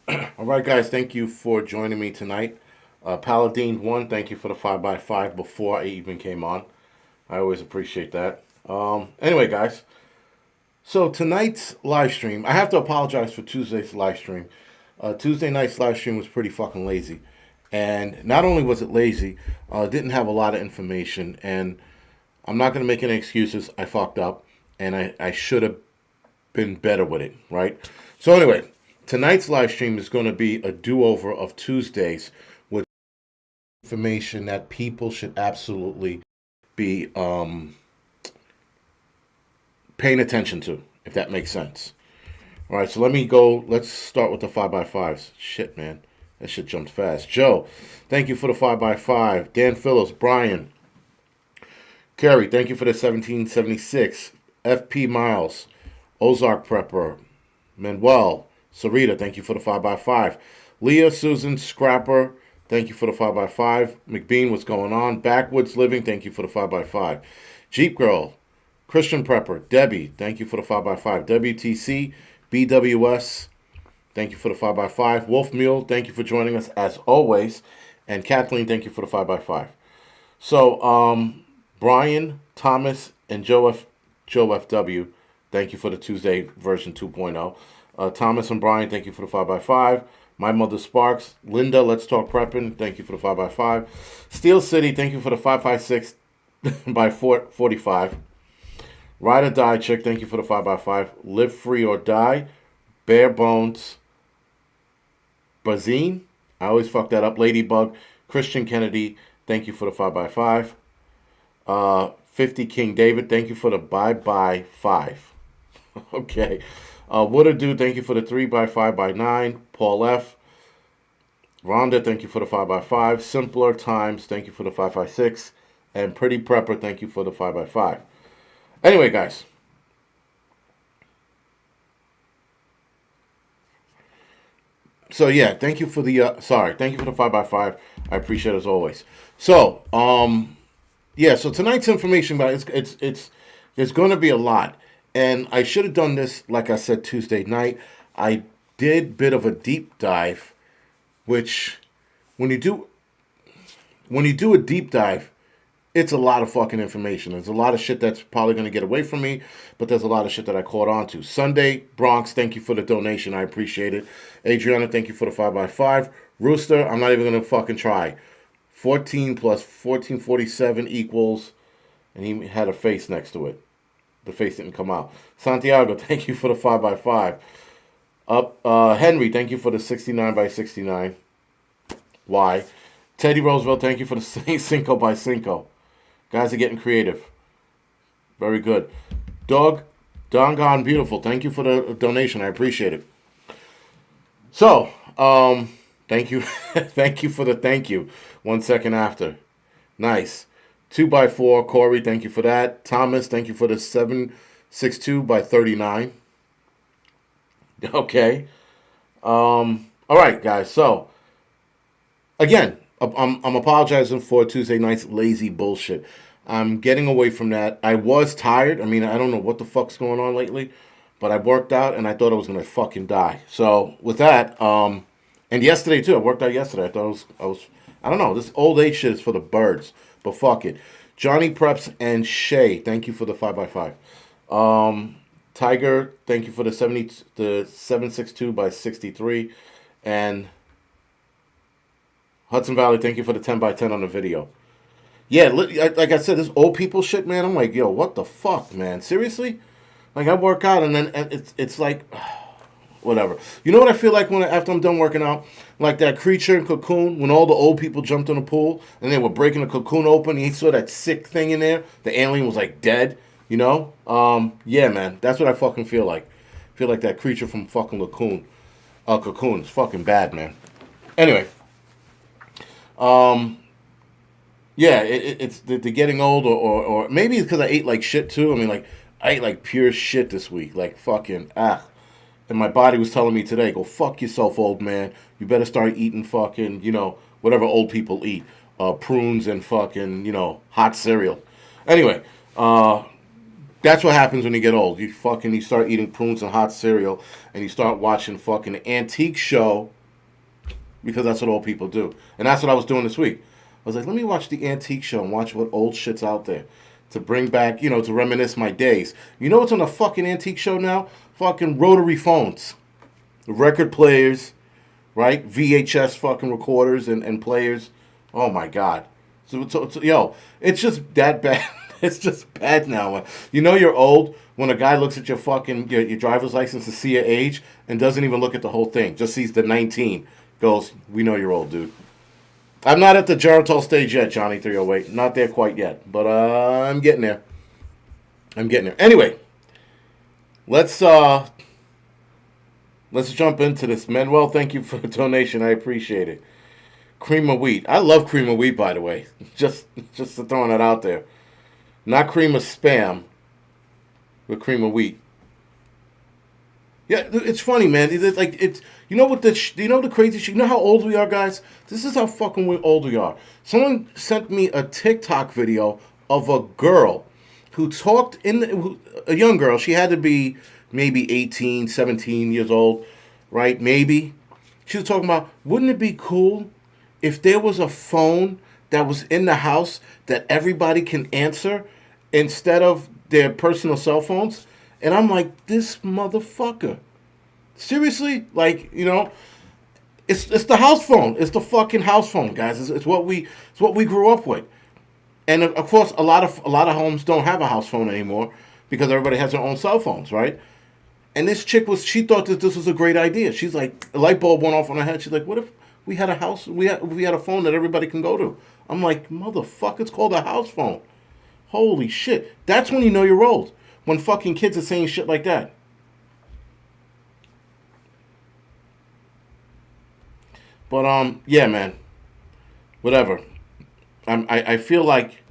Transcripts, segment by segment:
All right, guys, thank you for joining me tonight. Paladine 1, thank you for the 5x5 before I even came on. I always appreciate that. Anyway, guys, so tonight's live stream, I have to apologize for Tuesday's live stream. Tuesday night's live stream was pretty fucking lazy. And not only was it lazy, didn't have a lot of information. And I'm not going to make any excuses. I fucked up. And I should have been better with it, right? So, anyway, tonight's live stream is going to be a do over of Tuesdays with information that people should absolutely be paying attention to, if that makes sense. All right, so let me go. Let's start with the 5x5s. Shit, man. That shit jumped fast. Joe, thank you for the 5x5. Dan Phillips, Brian, Kerry, thank you for the 1776. FP Miles, Ozark Prepper, Manuel, Sarita, thank you for the 5x5. Leah, Susan, Scrapper, thank you for the 5x5. McBean, what's going on? Backwoods Living, thank you for the 5x5. Jeep Girl, Christian Prepper, Debbie, thank you for the 5x5. WTC, BWS, thank you for the 5x5. Wolf Mule, thank you for joining us as always. And Kathleen, thank you for the 5x5. So, Brian, Thomas, and Joe FW, thank you for the Tuesday version 2.0. Thomas and Brian, thank you for the 5x5. My Mother Sparks. Linda, Let's Talk Prepping, thank you for the 5x5. Steel City, thank you for the 5x6 by 45. Ride or Die Chick, thank you for the 5x5. Live Free or Die. Bare Bones. Bazine, I always fuck that up. Ladybug. Christian Kennedy, thank you for the 5x5. 50 King David, thank you for the bye 5. Okay. What a do, thank you for the 3x5x9. Paul F. Rhonda, thank you for the 5x5. Simpler Times, thank you for the 5x6. And Pretty Prepper, thank you for the 5x5. Anyway, guys. So yeah, thank you for the thank you for the 5x5. I appreciate it as always. So, yeah, so tonight's information about it's there's going to be a lot, and I should have done this like I said Tuesday night. I did bit of a deep dive, which when you do a deep dive, it's a lot of fucking information. There's a lot of shit that's probably going to get away from me, but there's a lot of shit that I caught on to. Sunday, Bronx, thank you for the donation. I appreciate it. Adriana, thank you for the 5x5. Rooster, I'm not even going to fucking try. 14 plus 1447 equals, and he had a face next to it. The face didn't come out. Santiago, thank you for the 5x5. Henry, thank you for the 69x69. Why? Teddy Roosevelt, thank you for the Cinco by Cinco. Guys are getting creative. Very good. Dog, Dongon Beautiful, thank you for the donation. I appreciate it. So, thank you. Thank you for the thank you. 1 second after. Nice. 2x4, Corey, thank you for that. Thomas, thank you for the 762 by 39. Okay. All right, guys. So, again, I'm apologizing for Tuesday night's lazy bullshit. I'm getting away from that. I was tired. I mean, I don't know what the fuck's going on lately, but I worked out and I thought I was gonna fucking die. So with that, and yesterday too, I worked out yesterday. I thought I don't know. This old age shit is for the birds, but fuck it. Johnny Preps and Shay, thank you for the 5x5. Tiger, thank you for the 762 by 63, and Hudson Valley, thank you for the 10 by 10 on the video. Yeah, like I said, this old people shit, man. I'm like, yo, what the fuck, man? Seriously? Like, I work out and then it's like, whatever. You know what I feel like after I'm done working out? Like that creature in Cocoon, when all the old people jumped in the pool and they were breaking the cocoon open. And he saw that sick thing in there. The alien was like dead. You know? Yeah, man. That's what I fucking feel like. I feel like that creature from fucking Cocoon. Cocoon. It's fucking bad, man. Anyway. Yeah, it's the getting old, or maybe it's because I ate like shit too. I mean, like, I ate like pure shit this week. Like, fucking, And my body was telling me today, go fuck yourself, old man. You better start eating fucking, whatever old people eat. Prunes and fucking, hot cereal. Anyway, that's what happens when you get old. You start eating prunes and hot cereal, and you start watching fucking antique show because that's what old people do. And that's what I was doing this week. I was like, let me watch the antique show and watch what old shit's out there to bring back, to reminisce my days. You know what's on the fucking antique show now? Fucking rotary phones, record players, right? VHS fucking recorders and players. Oh my God. So, it's just that bad. It's just bad now. You know you're old when a guy looks at your fucking your driver's license to see your age and doesn't even look at the whole thing. Just sees the 19. Goes, we know you're old, dude. I'm not at the Geritol stage yet, Johnny 308. Not there quite yet. But I'm getting there. Anyway, let's jump into this. Manuel, thank you for the donation. I appreciate it. Cream of wheat. I love cream of wheat, by the way. Just throwing that out there. Not cream of spam, but cream of wheat. Yeah, it's funny, man. It's you know what the crazy shit. You know how old we are, guys? This is how fucking old we are. Someone sent me a TikTok video of a girl who talked a young girl. She had to be maybe 18, 17 years old, right? Maybe. She was talking about, wouldn't it be cool if there was a phone that was in the house that everybody can answer instead of their personal cell phones? And I'm like, this motherfucker. Seriously? Like, it's the house phone. It's the fucking house phone, guys. It's what we grew up with. And of course, a lot of homes don't have a house phone anymore because everybody has their own cell phones, right? And this chick she thought that this was a great idea. She's like, a light bulb went off on her head. She's like, what if we had a house, we had a phone that everybody can go to? I'm like, motherfucker, it's called a house phone. Holy shit. That's when you know you're old. When fucking kids are saying shit like that. But, yeah, man. Whatever. I feel like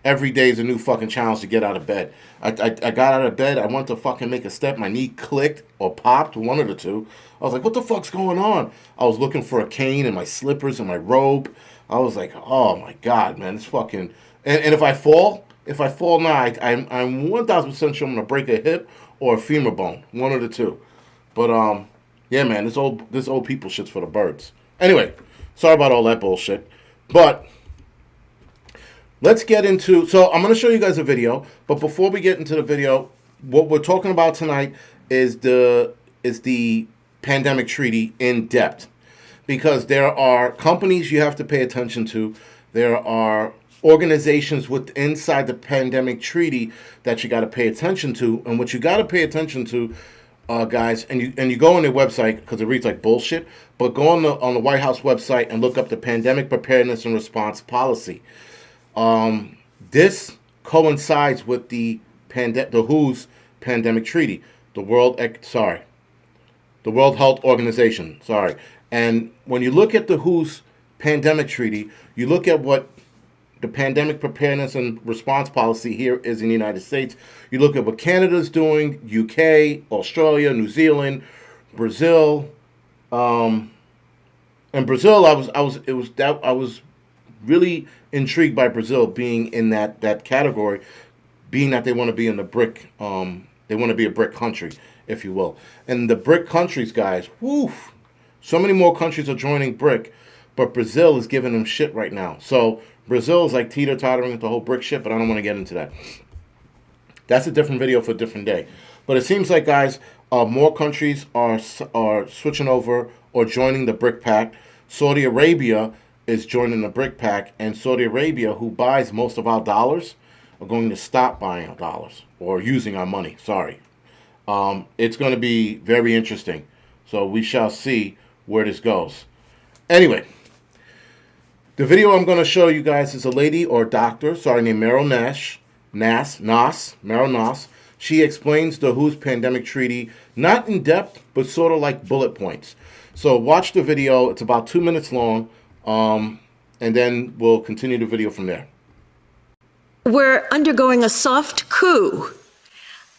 every day is a new fucking challenge to get out of bed. I got out of bed. I went to fucking make a step. My knee clicked or popped, one of the two. I was like, what the fuck's going on? I was looking for a cane and my slippers and my robe. I was like, oh, my God, man. It's fucking... And if I fall now, I'm 1,000% sure I'm going to break a hip or a femur bone. One of the two. But, yeah, man, this old people shit's for the birds. Anyway, sorry about all that bullshit. But let's get into... So I'm going to show you guys a video. But before we get into the video, what we're talking about tonight is the pandemic treaty in depth. Because there are companies you have to pay attention to. There are organizations inside the pandemic treaty that you got to pay attention to. And what you got to pay attention to, guys, and you go on their website because it reads like bullshit, but go on the White House website and look up the Pandemic Preparedness and Response Policy. This coincides with the WHO's pandemic treaty, the World Health Organization. Sorry. And when you look at the WHO's pandemic treaty, you look at what the Pandemic Preparedness and Response Policy here is in the United States. You look at what Canada's doing, UK, Australia, New Zealand, Brazil. And Brazil, I was really intrigued by Brazil being in that category, being that they want to be in the BRIC. They want to be a BRIC country, if you will. And the BRIC countries, guys, woof, so many more countries are joining BRIC, but Brazil is giving them shit right now. So Brazil is like teeter-tottering with the whole BRIC shit, but I don't want to get into that. That's a different video for a different day. But it seems like, guys, more countries are switching over or joining the BRIC Pact. Saudi Arabia is joining the BRIC Pact, and Saudi Arabia, who buys most of our dollars, are going to stop buying our dollars or using our money. Sorry. It's going to be very interesting. So we shall see where this goes. Anyway, the video I'm going to show you guys is a lady or doctor, named Meryl Meryl Nass. She explains the WHO's pandemic treaty, not in depth, but sort of like bullet points. So watch the video. It's about 2 minutes long, and then we'll continue the video from there. We're undergoing a soft coup,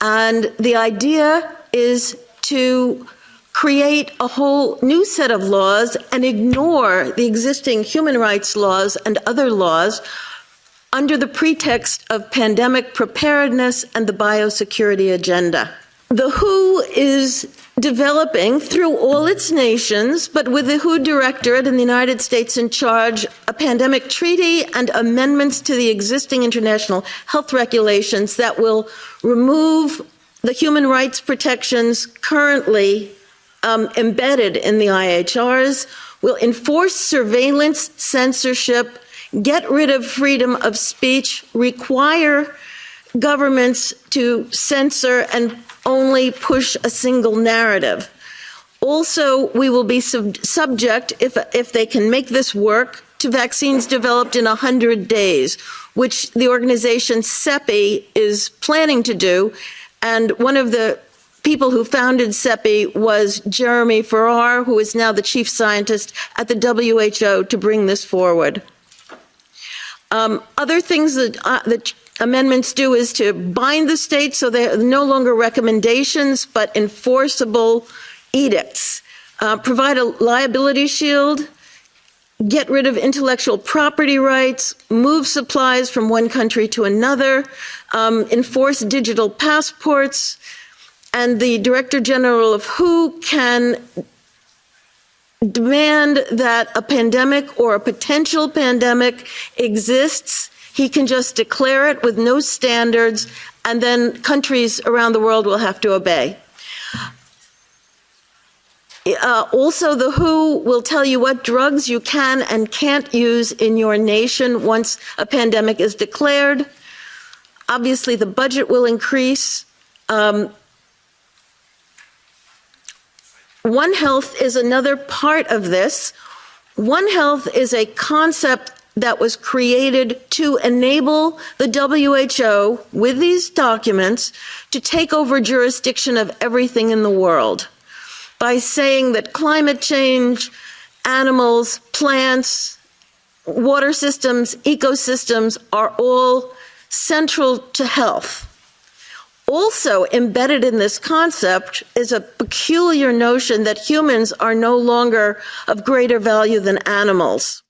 and the idea is to create a whole new set of laws and ignore the existing human rights laws and other laws under the pretext of pandemic preparedness and the biosecurity agenda. The WHO is developing through all its nations, but with the WHO Directorate in the United States in charge, a pandemic treaty and amendments to the existing international health regulations that will remove the human rights protections currently embedded in the IHRs, will enforce surveillance, censorship, get rid of freedom of speech, require governments to censor and only push a single narrative. Also, we will be subject, if they can make this work, to vaccines developed in 100 days, which the organization CEPI is planning to do. And one of the people who founded CEPI was Jeremy Farrar, who is now the chief scientist at the WHO, to bring this forward. Other things that the amendments do is to bind the states so they're no longer recommendations but enforceable edicts, provide a liability shield, get rid of intellectual property rights, move supplies from one country to another, enforce digital passports, and the Director General of WHO can demand that a pandemic or a potential pandemic exists. He can just declare it with no standards, and then countries around the world will have to obey. Also, the WHO will tell you what drugs you can and can't use in your nation once a pandemic is declared. Obviously, the budget will increase. One Health is another part of this. One Health is a concept that was created to enable the WHO, with these documents, to take over jurisdiction of everything in the world by saying that climate change, animals, plants, water systems, ecosystems are all central to health. Also embedded in this concept is a peculiar notion that humans are no longer of greater value than animals.